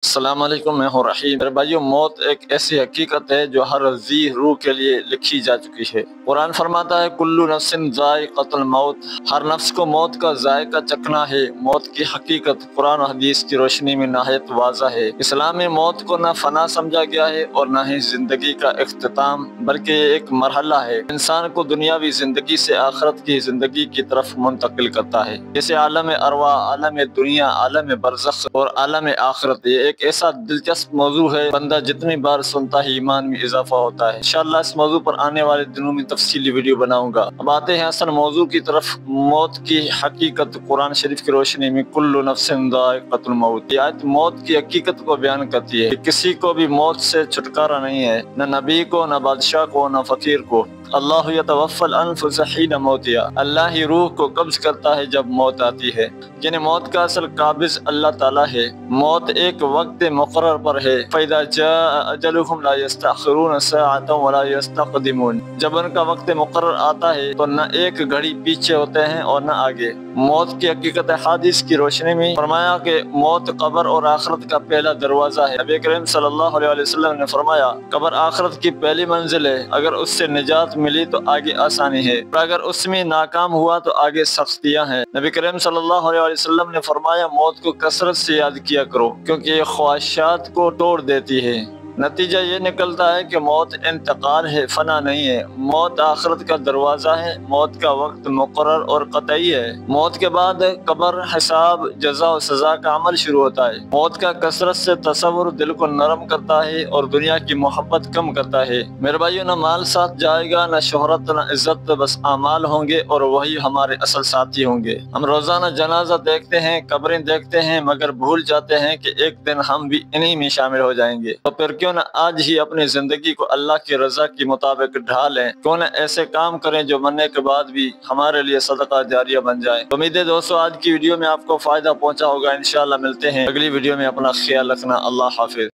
السلام علیکم، میں ہوں رحیم۔ میرے بھائیو، موت ایک ایسی حقیقت ہے جو ہر ذی روح کے لیے لکھی جا چکی ہے۔ قرآن فرماتا ہے کلو نفس ذائقۃ الموت، ہر نفس کو موت کا ذائقہ چکھنا ہے۔ موت کی حقیقت قرآن و حدیث کی روشنی میں نہایت واضح ہے۔ اسلام میں موت کو نہ فنا سمجھا گیا ہے اور نہ ہی زندگی کا اختتام، بلکہ یہ ایک مرحلہ ہے، انسان کو دنیاوی زندگی سے آخرت کی زندگی کی طرف منتقل کرتا ہے، جیسے عالم ارواح، عالم دنیا، عالم برزخ اور عالم آخرت۔ یہ ایک ایسا دلچسپ موضوع ہے، بندہ جتنی بار سنتا ہے ایمان میں اضافہ ہوتا ہے۔ انشاءاللہ اس موضوع پر آنے والے دنوں میں تفصیلی ویڈیو بناؤں گا۔ اب آتے ہیں اصل موضوع کی طرف، موت کی حقیقت قرآن شریف کی روشنی میں۔ کل نفس ذائقۃ الموت، یہ آیت موت کی حقیقت کو بیان کرتی ہے کہ کسی کو بھی موت سے چھٹکارا نہیں ہے، نہ نبی کو، نہ بادشاہ کو، نہ فقیر کو۔ اللہ یتوفی الانفس حین موتہا، اللہ ہی روح کو قبض کرتا ہے جب موت آتی ہے، یعنی موت کا اصل قابض اللہ تعالیٰ ہے۔ موت ایک وقت مقرر پر ہے، فَإِذَا جَاءَ أَجَلُهُمْ لَا يَسْتَأْخِرُونَ سَاعَةً وَلَا يَسْتَقْدِمُونَ، جب ان کا وقت مقرر آتا ہے تو نہ ایک گھڑی پیچھے ہوتے ہیں اور نہ آگے۔ موت کی حقیقت حدیث کی روشنی میں فرمایا کہ موت قبر اور آخرت کا پہلا دروازہ ہے۔ نبی کریم صلی اللہ علیہ وسلم نے فرمایا قبر آخرت کی پہلی منزل ہے، اگر اس سے نجات ملی تو آگے آسانی ہے، اور اگر اس میں ناکام ہوا تو آگے سختیاں ہیں۔ نبی کریم صلی اللہ علیہ وسلم نے فرمایا موت کو کثرت سے یاد کیا کرو، کیونکہ یہ خواہشات کو توڑ دیتی ہے۔ نتیجہ یہ نکلتا ہے کہ موت انتقال ہے، فنا نہیں ہے۔ موت آخرت کا دروازہ ہے، موت کا وقت مقرر اور قطعی ہے۔ موت کے بعد قبر، حساب، جزا و سزا کا عمل شروع ہوتا ہے۔ موت کا کثرت سے تصور دل کو نرم کرتا ہے اور دنیا کی محبت کم کرتا ہے۔ میرے بھائیو، نہ مال ساتھ جائے گا، نہ شہرت، نہ عزت، بس اعمال ہوں گے اور وہی ہمارے اصل ساتھی ہوں گے۔ ہم روزانہ جنازہ دیکھتے ہیں، قبریں دیکھتے ہیں، مگر بھول جاتے ہیں کہ ایک دن ہم بھی انہی میں شامل ہو جائیں گے۔ تو پھر کیوں نہ آج ہی اپنی زندگی کو اللہ کی رضا کے مطابق ڈھالیں، کیوں نہ ایسے کام کریں جو مرنے کے بعد بھی ہمارے لیے صدقہ جاریہ بن جائے۔ امید ہے دوستو آج کی ویڈیو میں آپ کو فائدہ پہنچا ہوگا۔ انشاءاللہ ملتے ہیں اگلی ویڈیو میں، اپنا خیال رکھنا، اللہ حافظ۔